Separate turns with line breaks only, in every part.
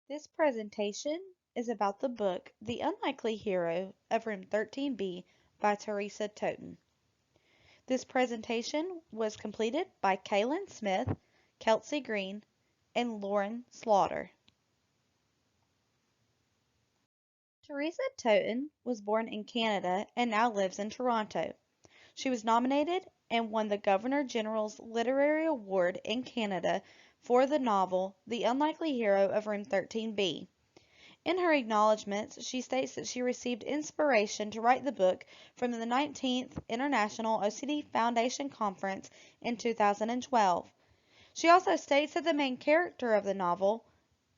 This presentation is about the book The Unlikely Hero of Room 13B by Teresa Toten. This presentation was completed by Kaylin Smith, Kelsey Green, and Lauren Slaughter. Teresa Toten was born in Canada and now lives in Toronto. She was nominated and won the Governor General's Literary Award in Canada for the novel The Unlikely Hero of Room 13B. In her acknowledgments, she states that she received inspiration to write the book from the 19th International OCD Foundation Conference in 2012. She also states that the main character of the novel,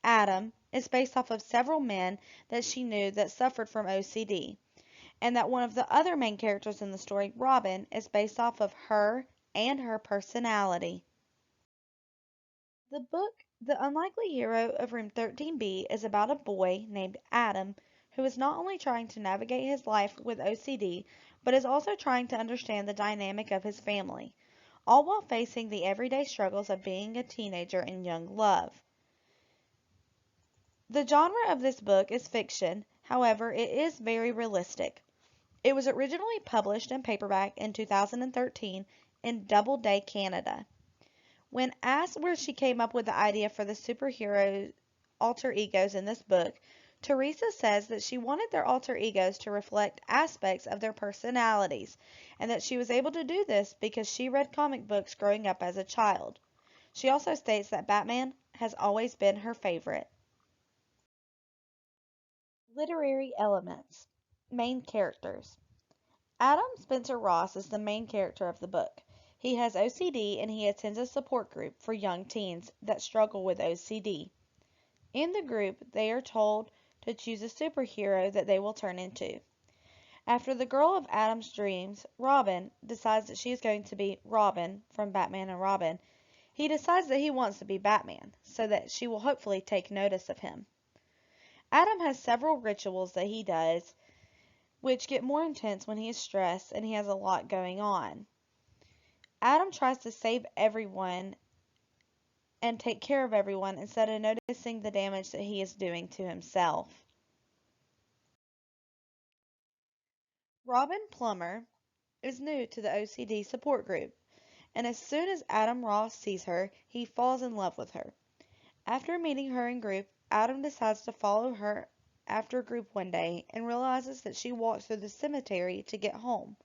Adam, is based off of several men that she knew that suffered from OCD, and that one of the other main characters in the story, Robin, is based off of her and her personality. The book The Unlikely Hero of Room 13B is about a boy named Adam who is not only trying to navigate his life with OCD, but is also trying to understand the dynamic of his family, all while facing the everyday struggles of being a teenager in young love. The genre of this book is fiction, however, it is very realistic. It was originally published in paperback in 2013 in Doubleday, Canada. When asked where she came up with the idea for the superhero alter egos in this book, Teresa says that she wanted their alter egos to reflect aspects of their personalities, and that she was able to do this because she read comic books growing up as a child. She also states that Batman has always been her favorite. Literary elements. Main characters. Adam Spencer Ross is the main character of the book. He has OCD and he attends a support group for young teens that struggle with OCD. In the group, they are told to choose a superhero that they will turn into. After the girl of Adam's dreams, Robin, decides that she is going to be Robin from Batman and Robin, he decides that he wants to be Batman, so that she will hopefully take notice of him. Adam has several rituals that he does, which get more intense when he is stressed and he has a lot going on. Adam tries to save everyone and take care of everyone instead of noticing the damage that he is doing to himself. Robin Plummer is new to the OCD support group, and as soon as Adam Ross sees her, he falls in love with her. After meeting her in group, Adam decides to follow her after group one day and realizes that she walks through the cemetery to get home.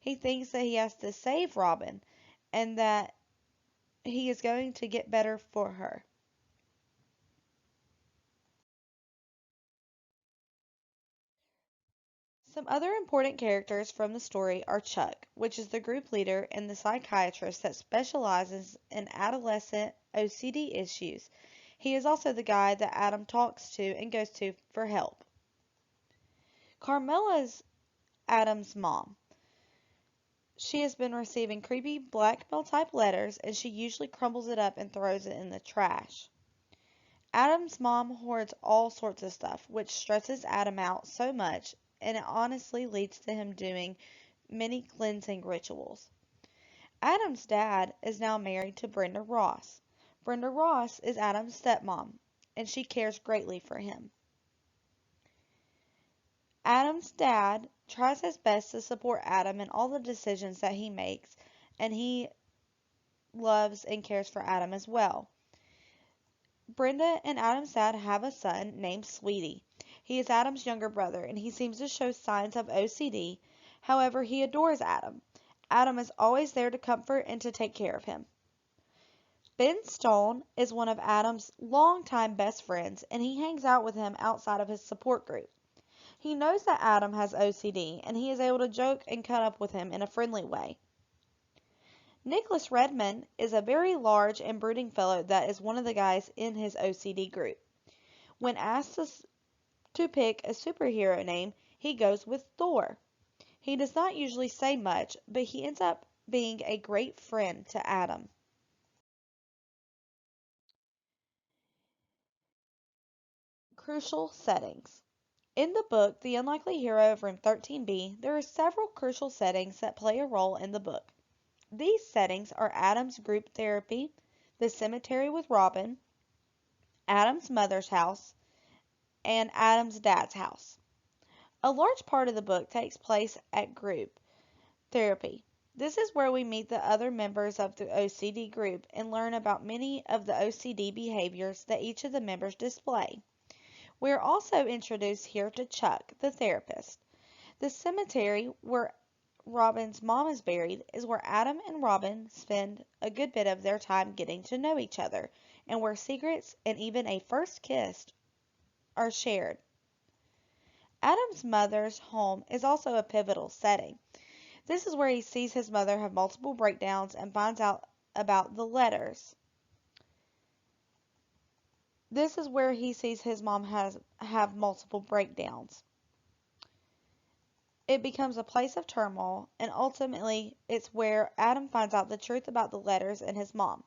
He thinks that he has to save Robin and that he is going to get better for her. Some other important characters from the story are Chuck, which is the group leader and the psychiatrist that specializes in adolescent OCD issues. He is also the guy that Adam talks to and goes to for help. Carmela's Adam's mom. She has been receiving creepy blackmail type letters and she usually crumbles it up and throws it in the trash. Adam's mom hoards all sorts of stuff, which stresses Adam out so much, and it honestly leads to him doing many cleansing rituals. Adam's dad is now married to Brenda Ross. Brenda Ross is Adam's stepmom, and she cares greatly for him. Adam's dad tries his best to support Adam in all the decisions that he makes, and he loves and cares for Adam as well. Brenda and Adam's dad have a son named Sweetie. He is Adam's younger brother, and he seems to show signs of OCD. However, he adores Adam. Adam is always there to comfort and to take care of him. Ben Stone is one of Adam's longtime best friends, and he hangs out with him outside of his support group. He knows that Adam has OCD, and he is able to joke and cut up with him in a friendly way. Nicholas Redmond is a very large and brooding fellow that is one of the guys in his OCD group. When asked to pick a superhero name, he goes with Thor. He does not usually say much, but he ends up being a great friend to Adam. Crucial settings. In the book, The Unlikely Hero of Room 13B, there are several crucial settings that play a role in the book. These settings are Adam's group therapy, the cemetery with Robin, Adam's mother's house, and Adam's dad's house. A large part of the book takes place at group therapy. This is where we meet the other members of the OCD group and learn about many of the OCD behaviors that each of the members display. We are also introduced here to Chuck, the therapist. The cemetery where Robin's mom is buried is where Adam and Robin spend a good bit of their time getting to know each other, and where secrets and even a first kiss are shared. Adam's mother's home is also a pivotal setting. This is where he sees his mother have multiple breakdowns and finds out about the letters. This is where he sees his mom have multiple breakdowns. It becomes a place of turmoil, and ultimately it's where Adam finds out the truth about the letters and his mom.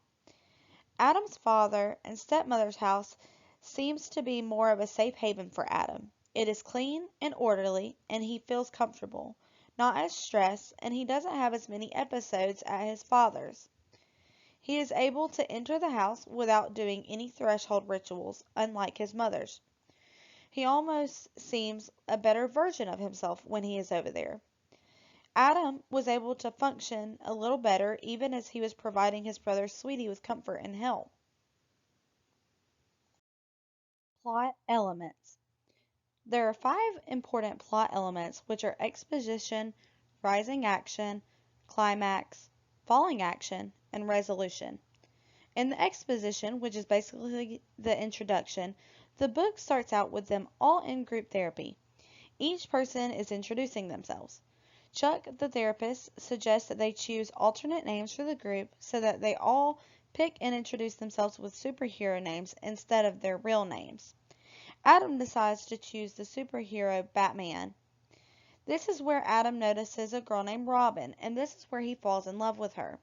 Adam's father and stepmother's house seems to be more of a safe haven for Adam. It is clean and orderly, and he feels comfortable, not as stressed, and he doesn't have as many episodes at his father's. He is able to enter the house without doing any threshold rituals, unlike his mother's. He almost seems a better version of himself when he is over there. Adam was able to function a little better even as he was providing his brother Sweetie with comfort and help. Plot elements. There are 5 important plot elements, which are exposition, rising action, climax, falling action, and resolution. In the exposition, which is basically the introduction, the book starts out with them all in group therapy. Each person is introducing themselves. Chuck, the therapist, suggests that they choose alternate names for the group so that they all pick and introduce themselves with superhero names instead of their real names. Adam decides to choose the superhero Batman. This is where Adam notices a girl named Robin, and this is where he falls in love with her.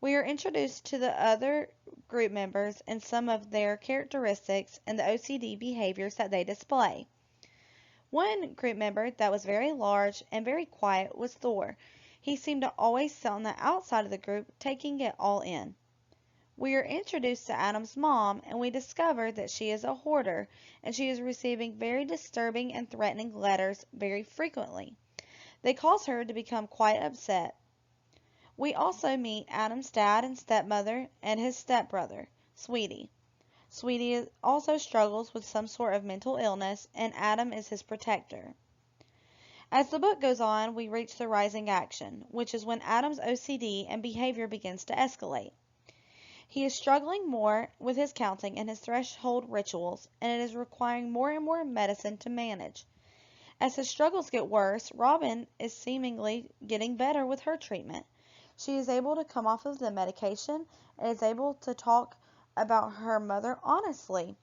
We are introduced to the other group members and some of their characteristics and the OCD behaviors that they display. One group member that was very large and very quiet was Thor. He seemed to always sit on the outside of the group, taking it all in. We are introduced to Adam's mom, and we discover that she is a hoarder, and she is receiving very disturbing and threatening letters very frequently. They cause her to become quite upset. We also meet Adam's dad and stepmother and his stepbrother, Sweetie. Sweetie also struggles with some sort of mental illness, and Adam is his protector. As the book goes on, we reach the rising action, which is when Adam's OCD and behavior begins to escalate. He is struggling more with his counting and his threshold rituals, and it is requiring more and more medicine to manage. As his struggles get worse, Robin is seemingly getting better with her treatment. She is able to come off of the medication and is able to talk about her mother honestly.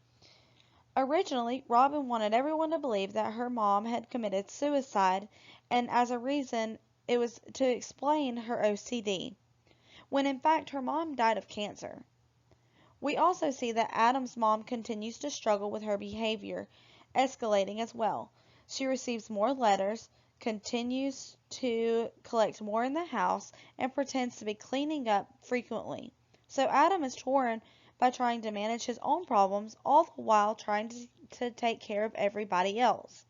Originally, Robin wanted everyone to believe that her mom had committed suicide, and as a reason, it was to explain her OCD, when in fact her mom died of cancer. We also see that Adam's mom continues to struggle with her behavior, escalating as well. She receives more letters, continues to collect more in the house, and pretends to be cleaning up frequently. So Adam is torn by trying to manage his own problems, all the while trying to take care of everybody else.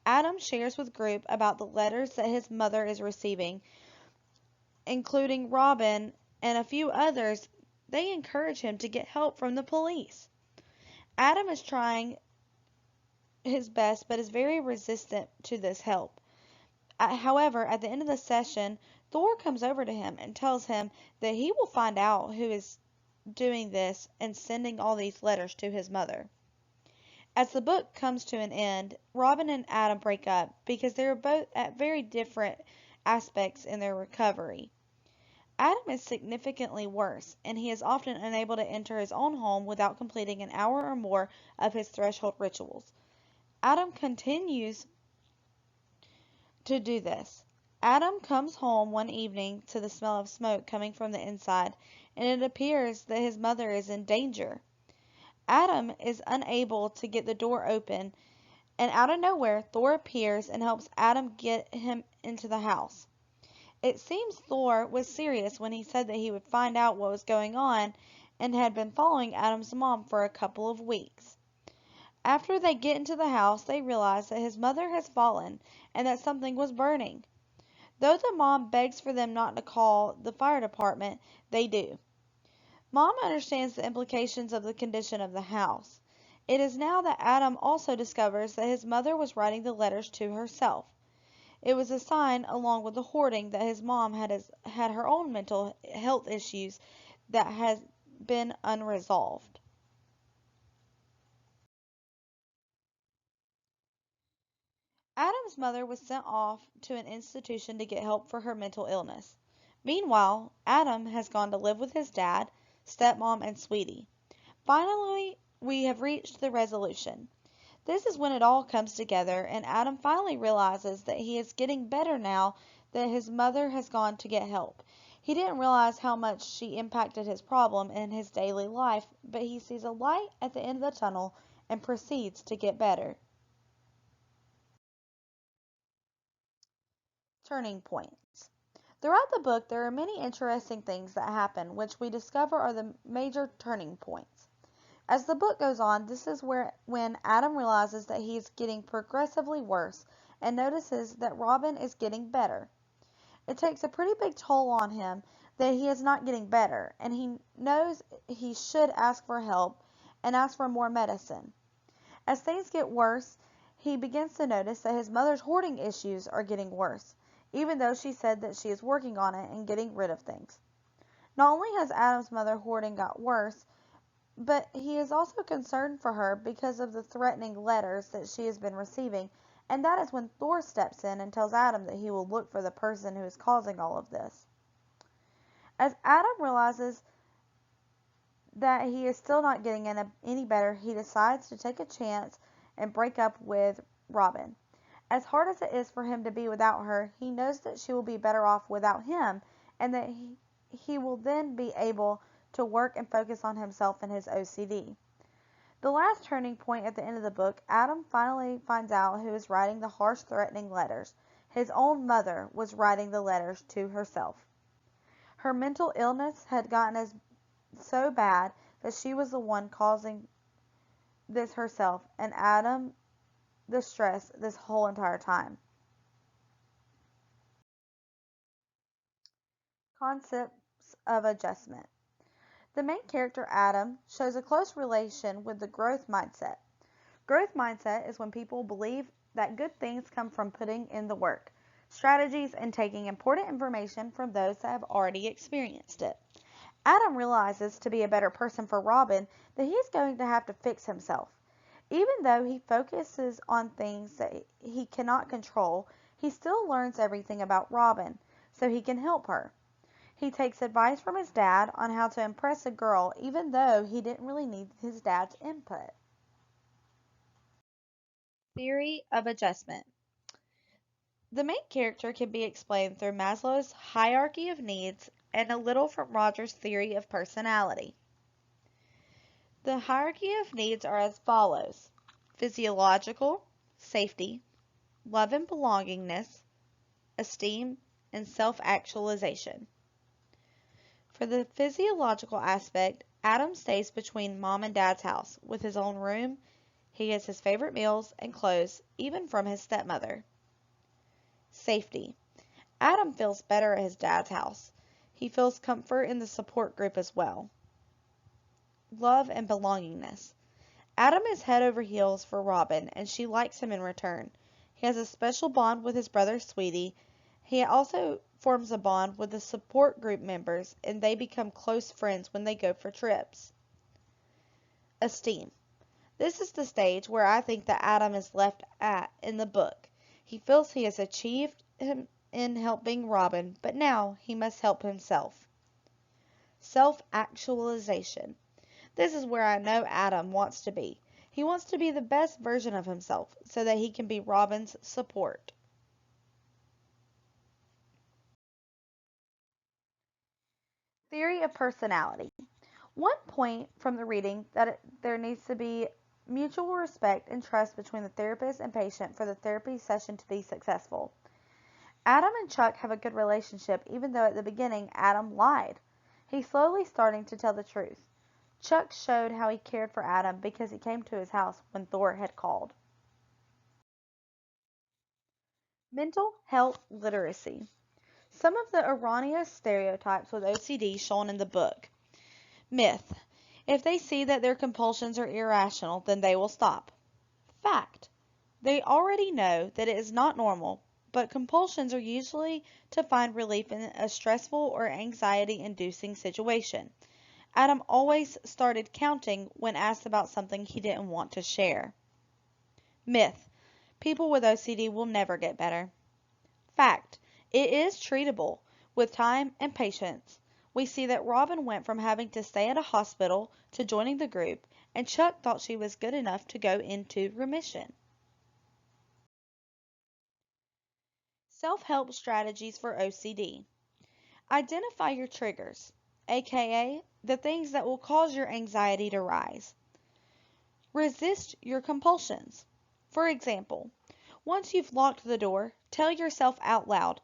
Adam shares with group about the letters that his mother is receiving, including Robin and a few others. They encourage him to get help from the police. Adam is trying his best but is very resistant to this help. However, at the end of the session, Thor comes over to him and tells him that he will find out who is doing this and sending all these letters to his mother. As the book comes to an end, Robin and Adam break up because they are both at very different aspects in their recovery. Adam is significantly worse, and he is often unable to enter his own home without completing an hour or more of his threshold rituals. Adam continues to do this. Adam comes home one evening to the smell of smoke coming from the inside, and it appears that his mother is in danger. Adam is unable to get the door open, and out of nowhere, Thor appears and helps Adam get him into the house. It seems Thor was serious when he said that he would find out what was going on, and had been following Adam's mom for a couple of weeks. After they get into the house, they realize that his mother has fallen and that something was burning. Though the mom begs for them not to call the fire department, they do. Mom understands the implications of the condition of the house. It is now that Adam also discovers that his mother was writing the letters to herself. It was a sign, along with the hoarding, that his mom had her own mental health issues that had been unresolved. Adam's mother was sent off to an institution to get help for her mental illness. Meanwhile, Adam has gone to live with his dad, stepmom, and sweetie. Finally, we have reached the resolution. This is when it all comes together, and Adam finally realizes that he is getting better now that his mother has gone to get help. He didn't realize how much she impacted his problem in his daily life, but he sees a light at the end of the tunnel and proceeds to get better. Turning points. Throughout the book, there are many interesting things that happen, which we discover are the major turning points. As the book goes on, this is when Adam realizes that he is getting progressively worse and notices that Robin is getting better. It takes a pretty big toll on him that he is not getting better, and he knows he should ask for help and ask for more medicine. As things get worse, he begins to notice that his mother's hoarding issues are getting worse, even though she said that she is working on it and getting rid of things. Not only has Adam's mother hoarding got worse, but he is also concerned for her because of the threatening letters that she has been receiving, and that is when Thor steps in and tells Adam that he will look for the person who is causing all of this. As Adam realizes that he is still not getting any better, he decides to take a chance and break up with Robin. As hard as it is for him to be without her, he knows that she will be better off without him, and that he will then be able to work and focus on himself and his OCD. The last turning point at the end of the book, Adam finally finds out who is writing the harsh, threatening letters. His own mother was writing the letters to herself. Her mental illness had gotten so bad that she was the one causing this herself, and Adam the stress this whole entire time. Concepts of adjustment. The main character, Adam, shows a close relation with the growth mindset. Growth mindset is when people believe that good things come from putting in the work, strategies, and taking important information from those that have already experienced it. Adam realizes to be a better person for Robin that he is going to have to fix himself. Even though he focuses on things that he cannot control, he still learns everything about Robin so he can help her. He takes advice from his dad on how to impress a girl even though he didn't really need his dad's input. Theory of adjustment. The main character can be explained through Maslow's hierarchy of needs and a little from Rogers' theory of personality. The hierarchy of needs are as follows: physiological, safety, love and belongingness, esteem, and self-actualization. For the physiological aspect, Adam stays between mom and dad's house with his own room. He gets his favorite meals and clothes, even from his stepmother. Safety. Adam feels better at his dad's house. He feels comfort in the support group as well. Love and belongingness. Adam is head over heels for Robin, and she likes him in return. He has a special bond with his brother Sweetie. He also forms a bond with the support group members, and they become close friends when they go for trips. Esteem. This is the stage where I think that Adam is left at in the book. He feels he has achieved him in helping Robin, but now he must help himself. Self-actualization. This is where I know Adam wants to be. He wants to be the best version of himself so that he can be Robin's support. Theory of personality. One point from the reading that there needs to be mutual respect and trust between the therapist and patient for the therapy session to be successful. Adam and Chuck have a good relationship even though at the beginning Adam lied. He's slowly starting to tell the truth. Chuck showed how he cared for Adam because he came to his house when Thor had called. Mental health literacy. Some of the erroneous stereotypes with OCD shown in the book. Myth. If they see that their compulsions are irrational, then they will stop. Fact. They already know that it is not normal, but compulsions are usually to find relief in a stressful or anxiety-inducing situation. Adam always started counting when asked about something he didn't want to share. Myth. People with OCD will never get better. Fact. It is treatable with time and patience. We see that Robin went from having to stay at a hospital to joining the group, and Chuck thought she was good enough to go into remission. Self-help strategies for OCD. Identify your triggers, aka the things that will cause your anxiety to rise. Resist your compulsions. For example, once you've locked the door, tell yourself out loud,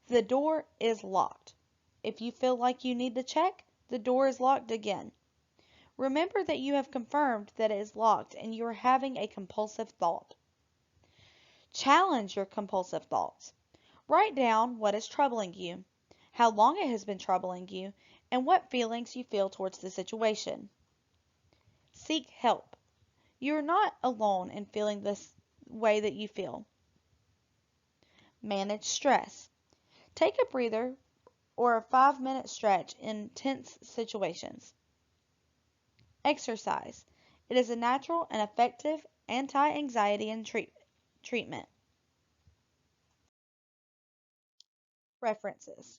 the door is locked. If you feel like you need to check, the door is locked again. Remember that you have confirmed that it is locked and you are having a compulsive thought. Challenge your compulsive thoughts. Write down what is troubling you, how long it has been troubling you, and what feelings you feel towards the situation. Seek help. You are not alone in feeling this way that you feel. Manage stress. Take a breather or a 5-minute stretch in tense situations. Exercise. It is a natural and effective anti-anxiety and treatment. References.